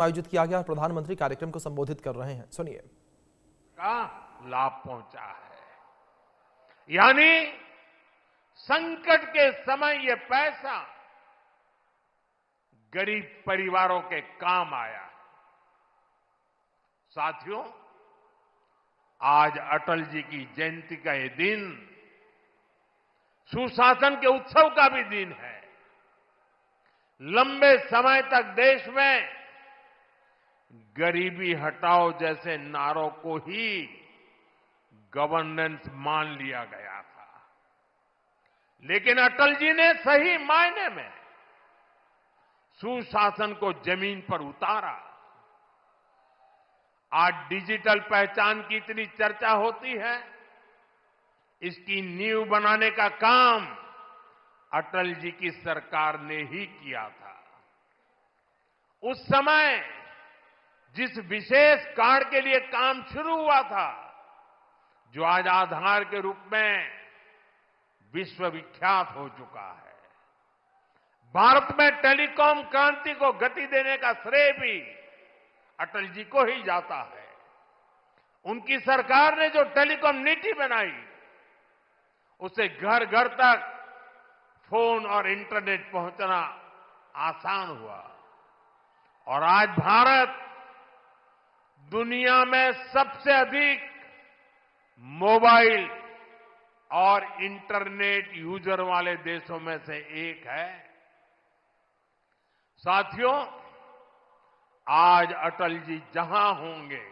आयोजित किया गया। प्रधानमंत्री कार्यक्रम को संबोधित कर रहे हैं, सुनिए। का लाभ पहुंचा है, यानी संकट के समय ये पैसा गरीब परिवारों के काम आया है। साथियों, आज अटल जी की जयंती का ये दिन सुशासन के उत्सव का भी दिन है। लंबे समय तक देश में गरीबी हटाओ जैसे नारों को ही गवर्नेंस मान लिया गया था, लेकिन अटल जी ने सही मायने में सुशासन को जमीन पर उतारा। आज डिजिटल पहचान की इतनी चर्चा होती है, इसकी नींव बनाने का काम अटल जी की सरकार ने ही किया था। उस समय जिस विशेष कार्ड के लिए काम शुरू हुआ था, जो आज आधार के रूप में विश्वविख्यात हो चुका है, भारत में टेलीकॉम क्रांति को गति देने का श्रेय भी अटल जी को ही जाता है। उनकी सरकार ने जो टेलीकॉम नीति बनाई, उससे घर घर तक फोन और इंटरनेट पहुंचना आसान हुआ और आज भारत दुनिया में सबसे अधिक मोबाइल और इंटरनेट यूजर वाले देशों में से एक है। साथियों, आज अटल जी जहां होंगे,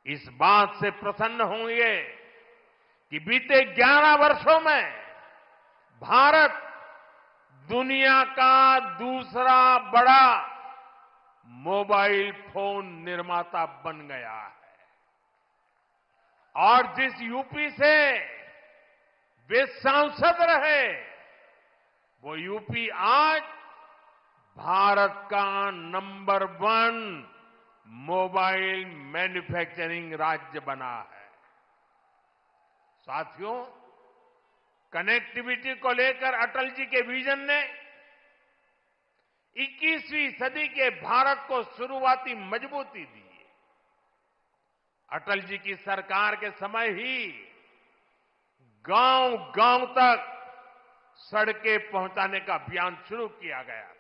इस बात से प्रसन्न होंगे कि बीते 11 वर्षों में भारत दुनिया का दूसरा बड़ा मोबाइल फोन निर्माता बन गया है। और जिस यूपी से वे सांसद रहे, वो यूपी आज भारत का नंबर 1 मोबाइल मैन्युफैक्चरिंग राज्य बना है। साथियों, कनेक्टिविटी को लेकर अटल जी के विजन ने 21वीं सदी के भारत को शुरुआती मजबूती दी। अटल जी की सरकार के समय ही गांव गांव तक सड़कें पहुंचाने का अभियान शुरू किया गया था।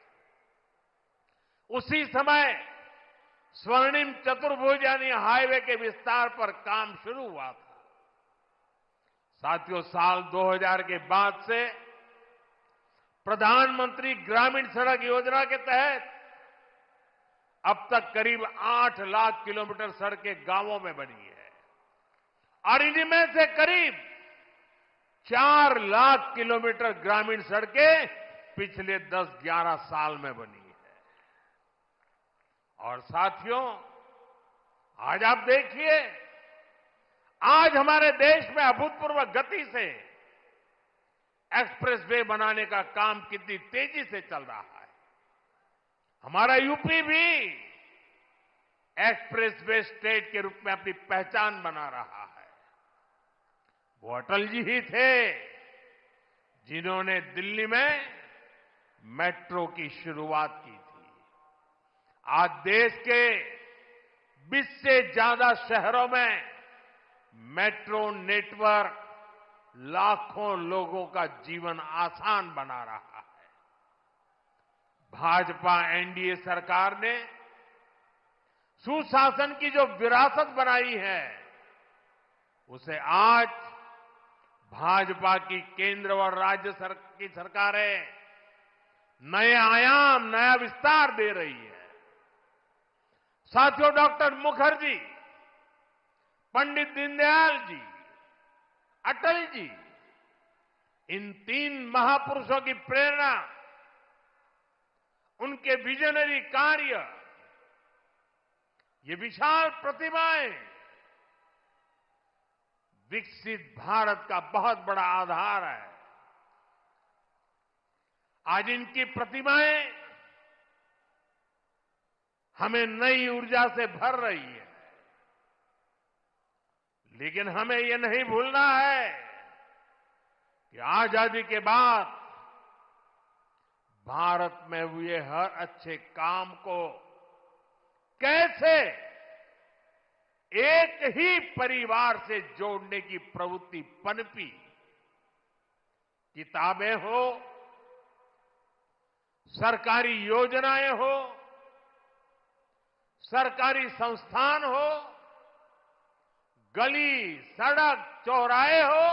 उसी समय स्वर्णिम चतुर्भुज यानी हाईवे के विस्तार पर काम शुरू हुआ था। साथियों, साल 2000 के बाद से प्रधानमंत्री ग्रामीण सड़क योजना के तहत अब तक करीब 8 लाख किलोमीटर सड़कें गांवों में बनी है और इनमें से करीब 4 लाख किलोमीटर ग्रामीण सड़कें पिछले 10-11 साल में बनी है। और साथियों, आज आप देखिए, आज हमारे देश में अभूतपूर्व गति से एक्सप्रेसवे बनाने का काम कितनी तेजी से चल रहा है। हमारा यूपी भी एक्सप्रेसवे स्टेट के रूप में अपनी पहचान बना रहा है। वो अटल जी ही थे जिन्होंने दिल्ली में मेट्रो की शुरुआत की थी। आज देश के 20 से ज्यादा शहरों में मेट्रो नेटवर्क लाखों लोगों का जीवन आसान बना रहा है। भाजपा एनडीए सरकार ने सुशासन की जो विरासत बनाई है, उसे आज भाजपा की केंद्र और राज्य की सरकारें नए आयाम, नया विस्तार दे रही है। साथियों, डॉक्टर मुखर्जी, पंडित दीनदयाल जी, अटल जी, इन 3 महापुरुषों की प्रेरणा, उनके विजनरी कार्य, ये विशाल प्रतिभाएं विकसित भारत का बहुत बड़ा आधार है। आज इनकी प्रतिभाएं हमें नई ऊर्जा से भर रही है, लेकिन हमें यह नहीं भूलना है कि आजादी के बाद भारत में हुए हर अच्छे काम को से एक ही परिवार से जोड़ने की प्रवृत्ति पनपी। किताबें हो, सरकारी योजनाएं हो, सरकारी संस्थान हो, गली, सड़क, चौराहे हो,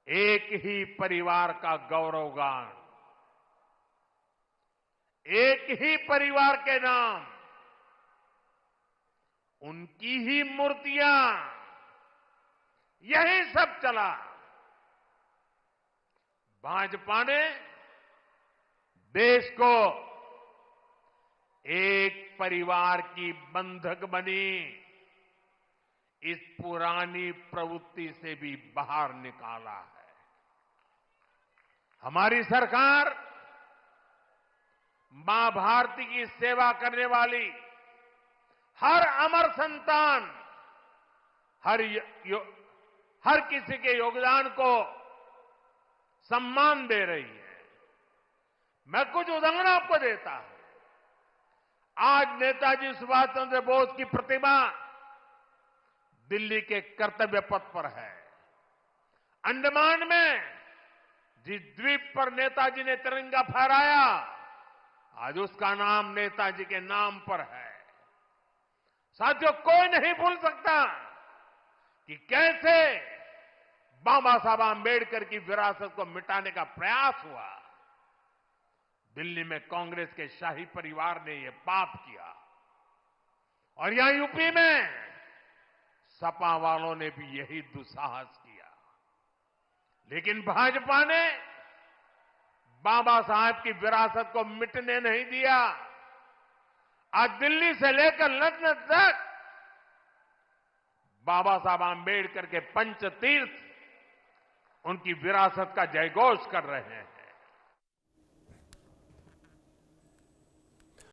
एक ही परिवार का गौरवगान, एक ही परिवार के नाम, उनकी ही मूर्तियां, यही सब चला। भाजपा ने देश को एक परिवार की बंधक बनी इस पुरानी प्रवृत्ति से भी बाहर निकाला है। हमारी सरकार मां भारती की सेवा करने वाली हर अमर संतान, हर किसी के योगदान को सम्मान दे रही है। मैं कुछ उदाहरण आपको देता हूं। आज नेताजी सुभाष चंद्र बोस की प्रतिमा दिल्ली के कर्तव्य पथ पर है। अंडमान में जिस द्वीप पर नेताजी ने तिरंगा फहराया, आज उसका नाम नेताजी के नाम पर है। साथियों, कोई नहीं भूल सकता कि कैसे बाबा साहब आंबेडकर की विरासत को मिटाने का प्रयास हुआ। दिल्ली में कांग्रेस के शाही परिवार ने यह पाप किया और यहां यूपी में सपा वालों ने भी यही दुस्साहस किया। लेकिन भाजपा ने बाबा साहब की विरासत को मिटने नहीं दिया। आज दिल्ली से लेकर लंदन तक बाबा साहब आंबेडकर के पंचतीर्थ उनकी विरासत का जयघोष कर रहे हैं।